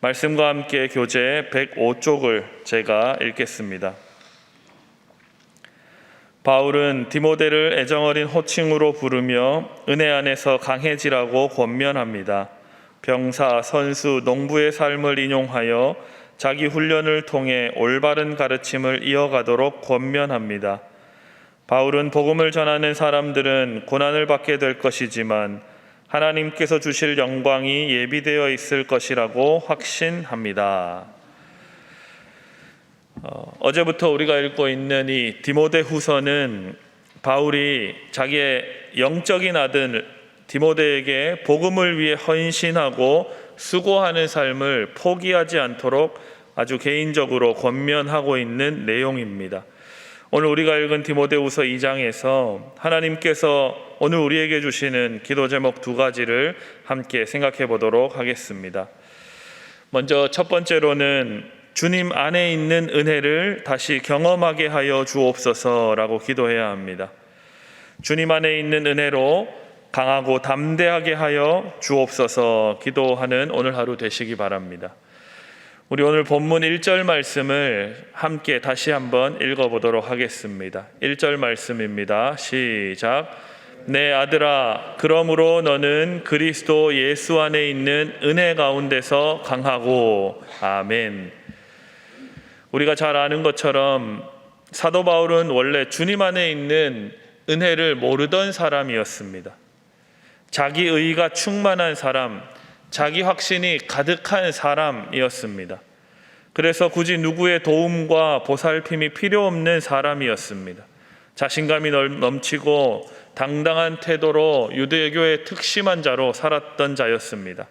말씀과 함께 교재 105쪽을 제가 읽겠습니다. 바울은 디모데를 애정어린 호칭으로 부르며 은혜 안에서 강해지라고 권면합니다. 병사, 선수, 농부의 삶을 인용하여 자기 훈련을 통해 올바른 가르침을 이어가도록 권면합니다. 바울은 복음을 전하는 사람들은 고난을 받게 될 것이지만 하나님께서 주실 영광이 예비되어 있을 것이라고 확신합니다. 어제부터 우리가 읽고 있는 이 디모데후서는 바울이 자기의 영적인 아들 디모데에게 복음을 위해 헌신하고 수고하는 삶을 포기하지 않도록 아주 개인적으로 권면하고 있는 내용입니다. 오늘 우리가 읽은 디모데후서 2장에서 하나님께서 오늘 우리에게 주시는 기도 제목 2가지를 함께 생각해 보도록 하겠습니다. 먼저 첫 번째로는 주님 안에 있는 은혜를 다시 경험하게 하여 주옵소서라고 기도해야 합니다. 주님 안에 있는 은혜로 강하고 담대하게 하여 주옵소서 기도하는 오늘 하루 되시기 바랍니다. 우리 오늘 본문 1절 말씀을 함께 다시 한번 읽어보도록 하겠습니다. 1절 말씀입니다. 시작. 내 아들아, 그러므로 너는 그리스도 예수 안에 있는 은혜 가운데서 강하고. 아멘. 우리가 잘 아는 것처럼 사도 바울은 원래 주님 안에 있는 은혜를 모르던 사람이었습니다. 자기 의가 충만한 사람, 자기 확신이 가득한 사람이었습니다. 그래서 굳이 누구의 도움과 보살핌이 필요 없는 사람이었습니다. 자신감이 넘치고 당당한 태도로 유대교의 특심한 자로 살았던 자였습니다.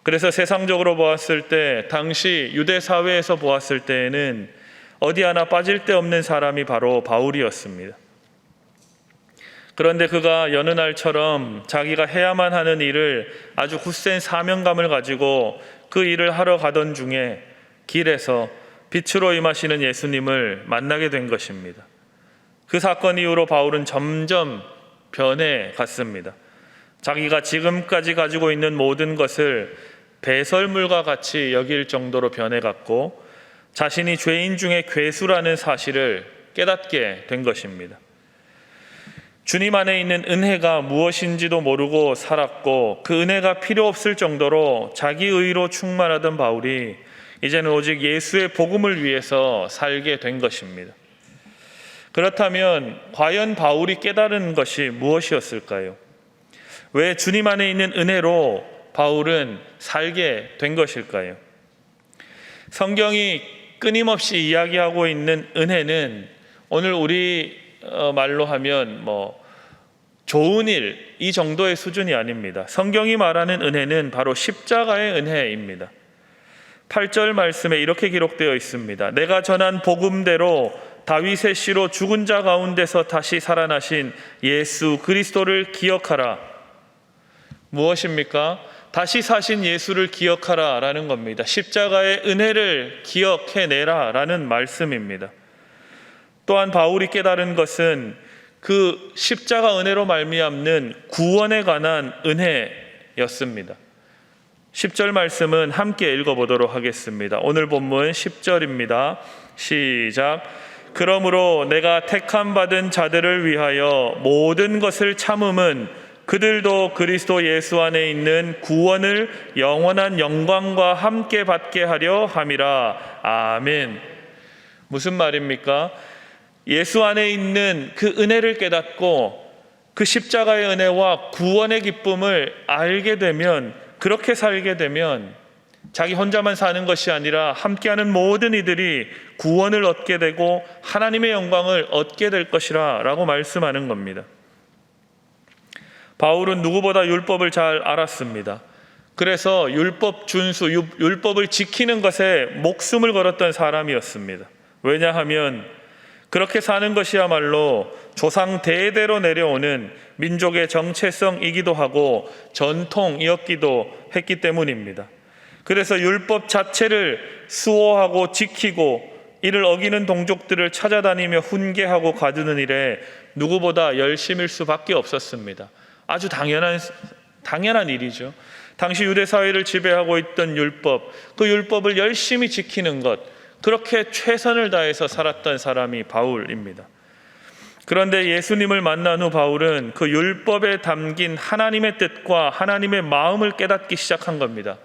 그래서 세상적으로 보았을 때, 당시 유대 사회에서 보았을 때에는 어디 하나 빠질 데 없는 사람이 바로 바울이었습니다. 그런데 그가 여느 날처럼 자기가 해야만 하는 일을 아주 굳센 사명감을 가지고 그 일을 하러 가던 중에 길에서 빛으로 임하시는 예수님을 만나게 된 것입니다. 그 사건 이후로 바울은 점점 변해갔습니다. 자기가 지금까지 가지고 있는 모든 것을 배설물과 같이 여길 정도로 변해갔고 자신이 죄인 중에 괴수라는 사실을 깨닫게 된 것입니다. 주님 안에 있는 은혜가 무엇인지도 모르고 살았고 그 은혜가 필요 없을 정도로 자기 의로 충만하던 바울이 이제는 오직 예수의 복음을 위해서 살게 된 것입니다. 그렇다면 과연 바울이 깨달은 것이 무엇이었을까요? 왜 주님 안에 있는 은혜로 바울은 살게 된 것일까요? 성경이 끊임없이 이야기하고 있는 은혜는 오늘 우리 말로 하면 좋은 일, 이 정도의 수준이 아닙니다. 성경이 말하는 은혜는 바로 십자가의 은혜입니다. 8절 말씀에 이렇게 기록되어 있습니다. 내가 전한 복음대로 다윗의 씨로 죽은 자 가운데서 다시 살아나신 예수 그리스도를 기억하라. 무엇입니까? 다시 사신 예수를 기억하라 라는 겁니다. 십자가의 은혜를 기억해내라 라는 말씀입니다. 또한 바울이 깨달은 것은 그 십자가 은혜로 말미암는 구원에 관한 은혜였습니다. 10절 말씀은 함께 읽어보도록 하겠습니다. 오늘 본문 10절입니다. 시작. 그러므로 내가 택함 받은 자들을 위하여 모든 것을 참음은 그들도 그리스도 예수 안에 있는 구원을 영원한 영광과 함께 받게 하려 함이라. 아멘. 무슨 말입니까? 예수 안에 있는 그 은혜를 깨닫고 그 십자가의 은혜와 구원의 기쁨을 알게 되면, 그렇게 살게 되면 자기 혼자만 사는 것이 아니라 함께하는 모든 이들이 구원을 얻게 되고 하나님의 영광을 얻게 될 것이라 라고 말씀하는 겁니다. 바울은 누구보다 율법을 잘 알았습니다. 그래서 율법 준수, 율법을 지키는 것에 목숨을 걸었던 사람이었습니다. 왜냐하면 그렇게 사는 것이야말로 조상 대대로 내려오는 민족의 정체성이기도 하고 전통이었기도 했기 때문입니다. 그래서 율법 자체를 수호하고 지키고 이를 어기는 동족들을 찾아다니며 훈계하고 가두는 일에 누구보다 열심일 수밖에 없었습니다. 아주 당연한 일이죠. 당시 유대 사회를 지배하고 있던 율법, 그 율법을 열심히 지키는 것, 그렇게 최선을 다해서 살았던 사람이 바울입니다. 그런데 예수님을 만난 후 바울은 그 율법에 담긴 하나님의 뜻과 하나님의 마음을 깨닫기 시작한 겁니다.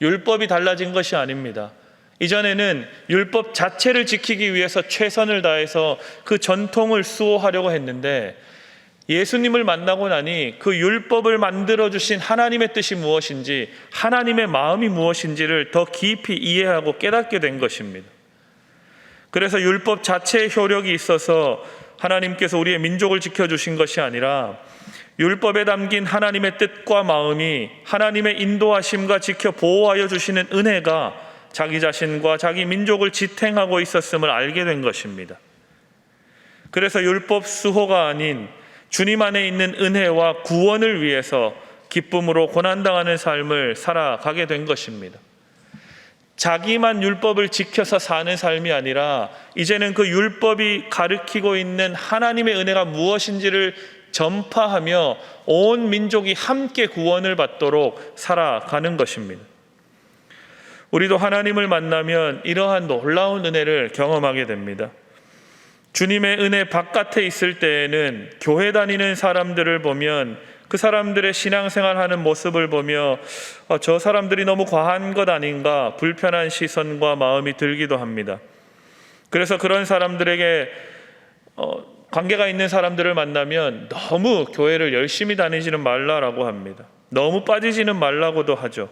율법이 달라진 것이 아닙니다. 이전에는 율법 자체를 지키기 위해서 최선을 다해서 그 전통을 수호하려고 했는데, 예수님을 만나고 나니 그 율법을 만들어주신 하나님의 뜻이 무엇인지, 하나님의 마음이 무엇인지를 더 깊이 이해하고 깨닫게 된 것입니다. 그래서 율법 자체의 효력이 있어서 하나님께서 우리의 민족을 지켜주신 것이 아니라, 율법에 담긴 하나님의 뜻과 마음이 하나님의 인도하심과 지켜 보호하여 주시는 은혜가 자기 자신과 자기 민족을 지탱하고 있었음을 알게 된 것입니다. 그래서 율법 수호가 아닌 주님 안에 있는 은혜와 구원을 위해서 기쁨으로 고난당하는 삶을 살아가게 된 것입니다. 자기만 율법을 지켜서 사는 삶이 아니라 이제는 그 율법이 가르치고 있는 하나님의 은혜가 무엇인지를 전파하며 온 민족이 함께 구원을 받도록 살아가는 것입니다. 우리도 하나님을 만나면 이러한 놀라운 은혜를 경험하게 됩니다. 주님의 은혜 바깥에 있을 때에는 교회 다니는 사람들을 보면 그 사람들의 신앙생활하는 모습을 보며 저 사람들이 너무 과한 것 아닌가 불편한 시선과 마음이 들기도 합니다. 그래서 그런 사람들에게 관계가 있는 사람들을 만나면 너무 교회를 열심히 다니지는 말라라고 합니다. 너무 빠지지는 말라고도 하죠.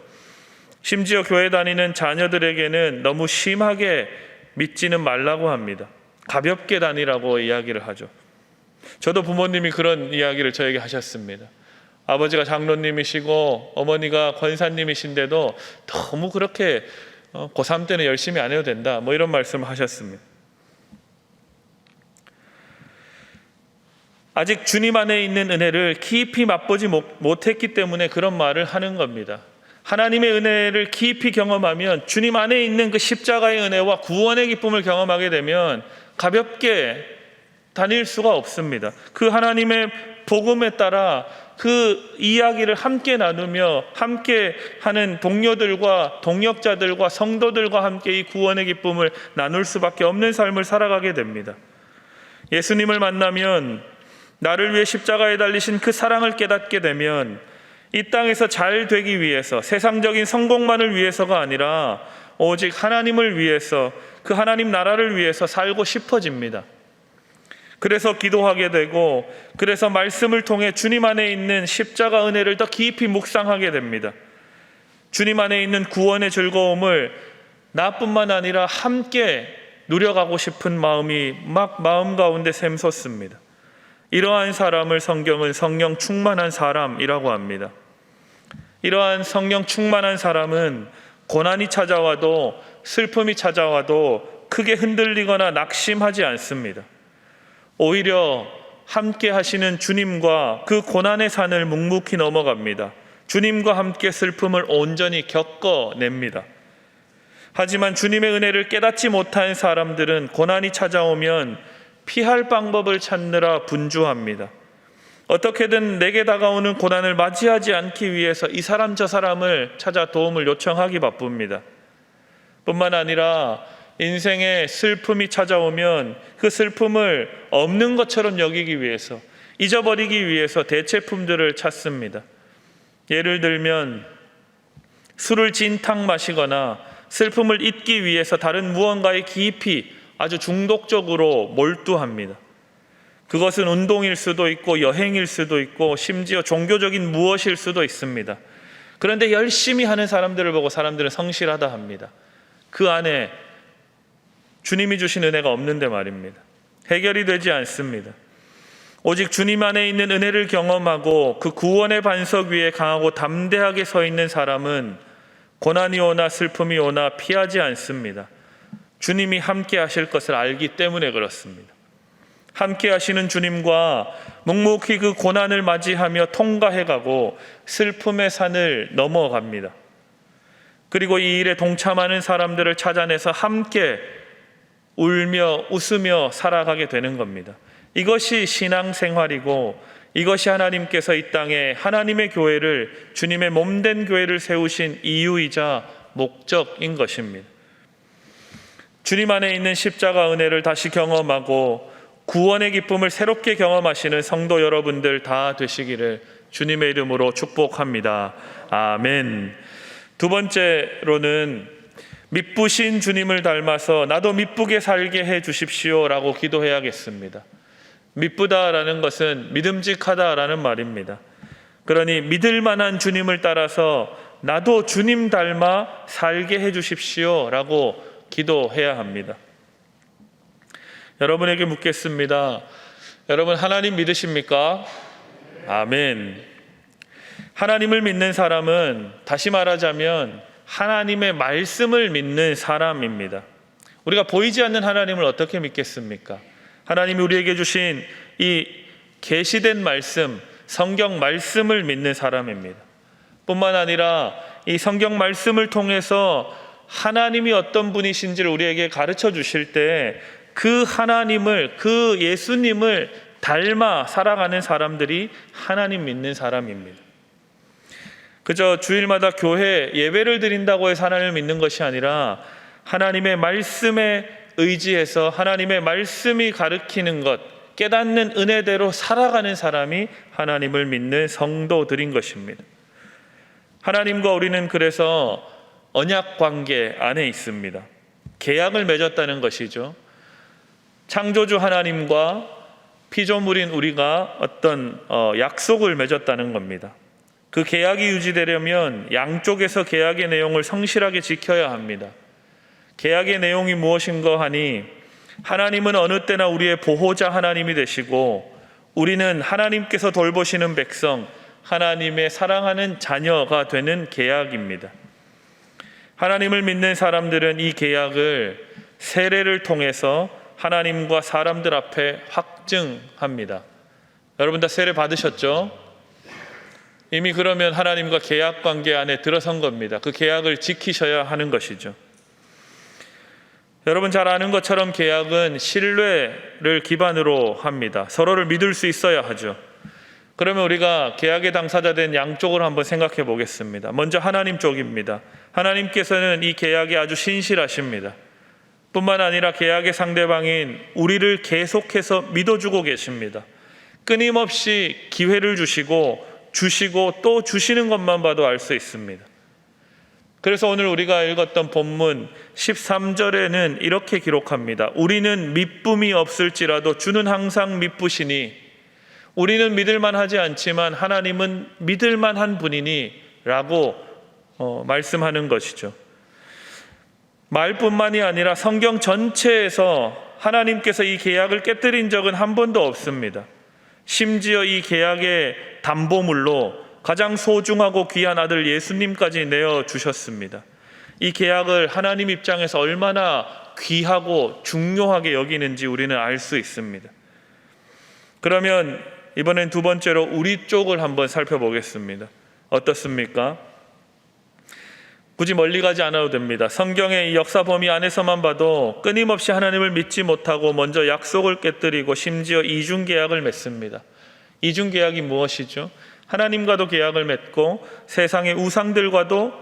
심지어 교회 다니는 자녀들에게는 너무 심하게 믿지는 말라고 합니다. 가볍게 다니라고 이야기를 하죠. 저도 부모님이 그런 이야기를 저에게 하셨습니다. 아버지가 장로님이시고 어머니가 권사님이신데도 너무 그렇게 고3 때는 열심히 안 해도 된다, 뭐 이런 말씀을 하셨습니다. 아직 주님 안에 있는 은혜를 깊이 맛보지 못했기 때문에 그런 말을 하는 겁니다. 하나님의 은혜를 깊이 경험하면, 주님 안에 있는 그 십자가의 은혜와 구원의 기쁨을 경험하게 되면 가볍게 다닐 수가 없습니다. 그 하나님의 복음에 따라 그 이야기를 함께 나누며 함께 하는 동료들과 동역자들과 성도들과 함께 이 구원의 기쁨을 나눌 수밖에 없는 삶을 살아가게 됩니다. 예수님을 만나면, 나를 위해 십자가에 달리신 그 사랑을 깨닫게 되면 이 땅에서 잘 되기 위해서, 세상적인 성공만을 위해서가 아니라 오직 하나님을 위해서, 그 하나님 나라를 위해서 살고 싶어집니다. 그래서 기도하게 되고, 그래서 말씀을 통해 주님 안에 있는 십자가 은혜를 더 깊이 묵상하게 됩니다. 주님 안에 있는 구원의 즐거움을 나뿐만 아니라 함께 누려가고 싶은 마음이 막 마음 가운데 샘솟습니다. 이러한 사람을 성경은 성령 충만한 사람이라고 합니다. 이러한 성령 충만한 사람은 고난이 찾아와도, 슬픔이 찾아와도 크게 흔들리거나 낙심하지 않습니다. 오히려 함께 하시는 주님과 그 고난의 산을 묵묵히 넘어갑니다. 주님과 함께 슬픔을 온전히 겪어냅니다. 하지만 주님의 은혜를 깨닫지 못한 사람들은 고난이 찾아오면 피할 방법을 찾느라 분주합니다. 어떻게든 내게 다가오는 고난을 맞이하지 않기 위해서 이 사람 저 사람을 찾아 도움을 요청하기 바쁩니다. 뿐만 아니라 인생에 슬픔이 찾아오면 그 슬픔을 없는 것처럼 여기기 위해서, 잊어버리기 위해서 대체품들을 찾습니다. 예를 들면 술을 진탕 마시거나 슬픔을 잊기 위해서 다른 무언가에 깊이 아주 중독적으로 몰두합니다. 그것은 운동일 수도 있고 여행일 수도 있고 심지어 종교적인 무엇일 수도 있습니다. 그런데 열심히 하는 사람들을 보고 사람들은 성실하다 합니다. 그 안에 주님이 주신 은혜가 없는데 말입니다. 해결이 되지 않습니다. 오직 주님 안에 있는 은혜를 경험하고 그 구원의 반석 위에 강하고 담대하게 서 있는 사람은 고난이 오나 슬픔이 오나 피하지 않습니다. 주님이 함께 하실 것을 알기 때문에 그렇습니다. 함께 하시는 주님과 묵묵히 그 고난을 맞이하며 통과해가고 슬픔의 산을 넘어갑니다. 그리고 이 일에 동참하는 사람들을 찾아내서 함께 울며 웃으며 살아가게 되는 겁니다. 이것이 신앙생활이고 이것이 하나님께서 이 땅에 하나님의 교회를, 주님의 몸된 교회를 세우신 이유이자 목적인 것입니다. 주님 안에 있는 십자가 은혜를 다시 경험하고 구원의 기쁨을 새롭게 경험하시는 성도 여러분들 다 되시기를 주님의 이름으로 축복합니다. 아멘. 두 번째로는 미쁘신 주님을 닮아서 나도 미쁘게 살게 해 주십시오라고 기도해야겠습니다. 미쁘다라는 것은 믿음직하다라는 말입니다. 그러니 믿을 만한 주님을 따라서 나도 주님 닮아 살게 해 주십시오라고 기도해야 합니다. 여러분에게 묻겠습니다. 여러분 하나님 믿으십니까? 아멘. 하나님을 믿는 사람은 다시 말하자면 하나님의 말씀을 믿는 사람입니다. 우리가 보이지 않는 하나님을 어떻게 믿겠습니까? 하나님이 우리에게 주신 이 계시된 말씀, 성경 말씀을 믿는 사람입니다. 뿐만 아니라 이 성경 말씀을 통해서 하나님이 어떤 분이신지를 우리에게 가르쳐 주실 때 그 하나님을, 그 예수님을 닮아 살아가는 사람들이 하나님 믿는 사람입니다. 그저 주일마다 교회 예배를 드린다고 해서 하나님을 믿는 것이 아니라 하나님의 말씀에 의지해서 하나님의 말씀이 가르치는 것, 깨닫는 은혜대로 살아가는 사람이 하나님을 믿는 성도들인 것입니다. 하나님과 우리는 그래서 언약 관계 안에 있습니다. 계약을 맺었다는 것이죠. 창조주 하나님과 피조물인 우리가 어떤 약속을 맺었다는 겁니다. 그 계약이 유지되려면 양쪽에서 계약의 내용을 성실하게 지켜야 합니다. 계약의 내용이 무엇인가 하니 하나님은 어느 때나 우리의 보호자 하나님이 되시고 우리는 하나님께서 돌보시는 백성, 하나님의 사랑하는 자녀가 되는 계약입니다. 하나님을 믿는 사람들은 이 계약을 세례를 통해서 하나님과 사람들 앞에 확증합니다. 여러분 다 세례 받으셨죠? 이미 그러면 하나님과 계약 관계 안에 들어선 겁니다. 그 계약을 지키셔야 하는 것이죠. 여러분 잘 아는 것처럼 계약은 신뢰를 기반으로 합니다. 서로를 믿을 수 있어야 하죠. 그러면 우리가 계약의 당사자 된 양쪽을 한번 생각해 보겠습니다. 먼저 하나님 쪽입니다. 하나님께서는 이 계약에 아주 신실하십니다. 뿐만 아니라 계약의 상대방인 우리를 계속해서 믿어주고 계십니다. 끊임없이 기회를 주시고 또 주시는 것만 봐도 알 수 있습니다. 그래서 오늘 우리가 읽었던 본문 13절에는 이렇게 기록합니다. 우리는 미쁨이 없을지라도 주는 항상 미쁘시니, 우리는 믿을만 하지 않지만 하나님은 믿을만 한 분이니 라고 말씀하는 것이죠. 말뿐만이 아니라 성경 전체에서 하나님께서 이 계약을 깨뜨린 적은 한 번도 없습니다. 심지어 이 계약의 담보물로 가장 소중하고 귀한 아들 예수님까지 내어주셨습니다. 이 계약을 하나님 입장에서 얼마나 귀하고 중요하게 여기는지 우리는 알 수 있습니다. 그러면 이번엔 두 번째로 우리 쪽을 한번 살펴보겠습니다. 어떻습니까? 굳이 멀리 가지 않아도 됩니다. 성경의 이 역사 범위 안에서만 봐도 끊임없이 하나님을 믿지 못하고 먼저 약속을 깨뜨리고 심지어 이중계약을 맺습니다. 이중계약이 무엇이죠? 하나님과도 계약을 맺고 세상의 우상들과도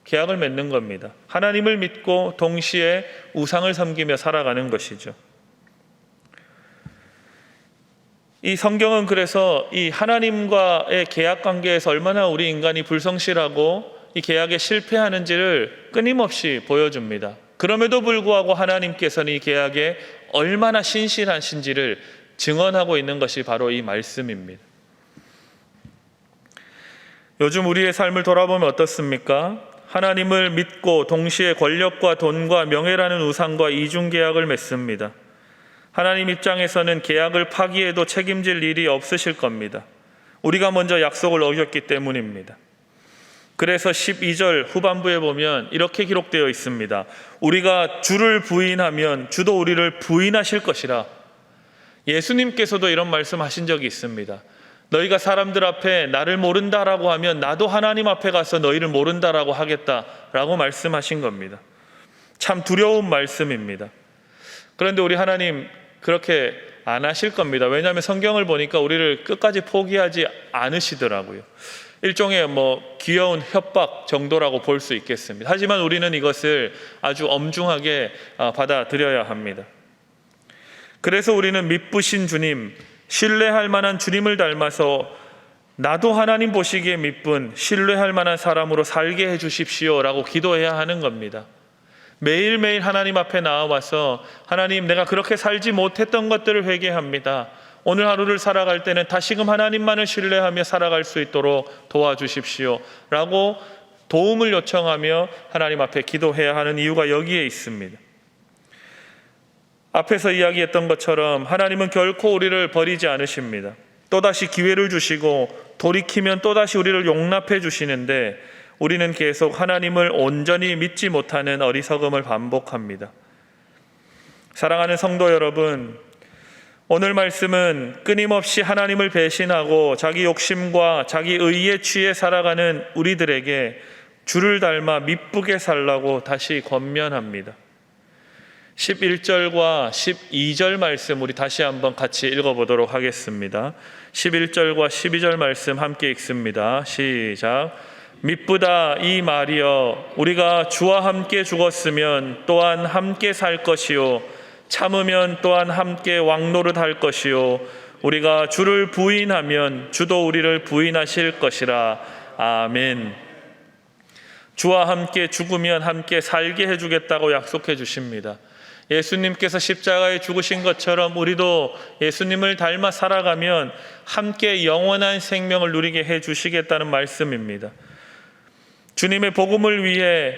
계약을 맺는 겁니다. 하나님을 믿고 동시에 우상을 섬기며 살아가는 것이죠. 이 성경은 그래서 이 하나님과의 계약 관계에서 얼마나 우리 인간이 불성실하고 이 계약에 실패하는지를 끊임없이 보여줍니다. 그럼에도 불구하고 하나님께서는 이 계약에 얼마나 신실하신지를 증언하고 있는 것이 바로 이 말씀입니다. 요즘 우리의 삶을 돌아보면 어떻습니까? 하나님을 믿고 동시에 권력과 돈과 명예라는 우상과 이중계약을 맺습니다. 하나님 입장에서는 계약을 파기해도 책임질 일이 없으실 겁니다. 우리가 먼저 약속을 어겼기 때문입니다. 그래서 12절 후반부에 보면 이렇게 기록되어 있습니다. 우리가 주를 부인하면 주도 우리를 부인하실 것이라. 예수님께서도 이런 말씀하신 적이 있습니다. 너희가 사람들 앞에 나를 모른다라고 하면 나도 하나님 앞에 가서 너희를 모른다라고 하겠다라고 말씀하신 겁니다. 참 두려운 말씀입니다. 그런데 우리 하나님 그렇게 안 하실 겁니다. 왜냐하면 성경을 보니까 우리를 끝까지 포기하지 않으시더라고요. 일종의 귀여운 협박 정도라고 볼 수 있겠습니다. 하지만 우리는 이것을 아주 엄중하게 받아들여야 합니다. 그래서 우리는 미쁘신 주님, 신뢰할 만한 주님을 닮아서 나도 하나님 보시기에 미쁜 신뢰할 만한 사람으로 살게 해주십시오 라고 기도해야 하는 겁니다. 매일매일 하나님 앞에 나와서 하나님, 내가 그렇게 살지 못했던 것들을 회개합니다. 오늘 하루를 살아갈 때는 다시금 하나님만을 신뢰하며 살아갈 수 있도록 도와주십시오 라고 도움을 요청하며 하나님 앞에 기도해야 하는 이유가 여기에 있습니다. 앞에서 이야기했던 것처럼 하나님은 결코 우리를 버리지 않으십니다. 또다시 기회를 주시고 돌이키면 또다시 우리를 용납해 주시는데 우리는 계속 하나님을 온전히 믿지 못하는 어리석음을 반복합니다. 사랑하는 성도 여러분, 오늘 말씀은 끊임없이 하나님을 배신하고 자기 욕심과 자기 의에 취해 살아가는 우리들에게 주를 닮아 미쁘게 살라고 다시 권면합니다. 11절과 12절 말씀 우리 다시 한번 같이 읽어보도록 하겠습니다. 11절과 12절 말씀 함께 읽습니다. 시작. 미쁘다 이 말이여, 우리가 주와 함께 죽었으면 또한 함께 살 것이요, 참으면 또한 함께 왕노릇할 것이요, 우리가 주를 부인하면 주도 우리를 부인하실 것이라. 아멘. 주와 함께 죽으면 함께 살게 해주겠다고 약속해 주십니다. 예수님께서 십자가에 죽으신 것처럼 우리도 예수님을 닮아 살아가면 함께 영원한 생명을 누리게 해주시겠다는 말씀입니다. 주님의 복음을 위해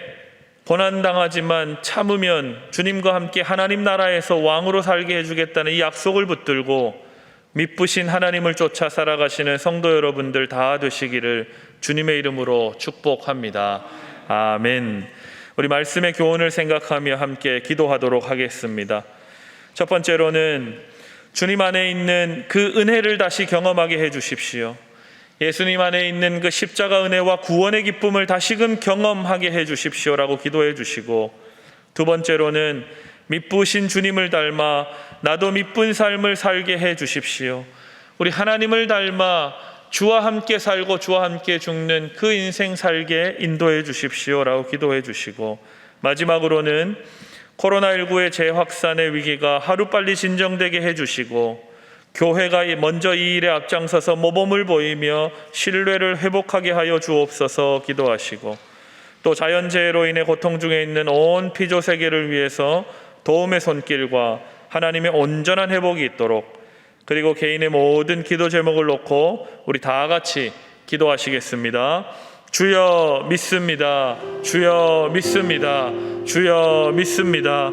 고난당하지만 참으면 주님과 함께 하나님 나라에서 왕으로 살게 해주겠다는 이 약속을 붙들고 미쁘신 하나님을 쫓아 살아가시는 성도 여러분들 다 되시기를 주님의 이름으로 축복합니다. 아멘. 우리 말씀의 교훈을 생각하며 함께 기도하도록 하겠습니다. 첫 번째로는 주님 안에 있는 그 은혜를 다시 경험하게 해주십시오. 예수님 안에 있는 그 십자가 은혜와 구원의 기쁨을 다시금 경험하게 해주십시오라고 기도해 주시고, 두 번째로는 미쁘신 주님을 닮아 나도 미쁜 삶을 살게 해주십시오. 우리 하나님을 닮아 주와 함께 살고 주와 함께 죽는 그 인생 살게 인도해 주십시오라고 기도해 주시고, 마지막으로는 코로나19의 재확산의 위기가 하루빨리 진정되게 해주시고 교회가 먼저 이 일에 앞장서서 모범을 보이며 신뢰를 회복하게 하여 주옵소서 기도하시고, 또 자연재해로 인해 고통 중에 있는 온 피조 세계를 위해서 도움의 손길과 하나님의 온전한 회복이 있도록, 그리고 개인의 모든 기도 제목을 놓고 우리 다 같이 기도하시겠습니다. 주여 믿습니다. 주여 믿습니다. 주여 믿습니다.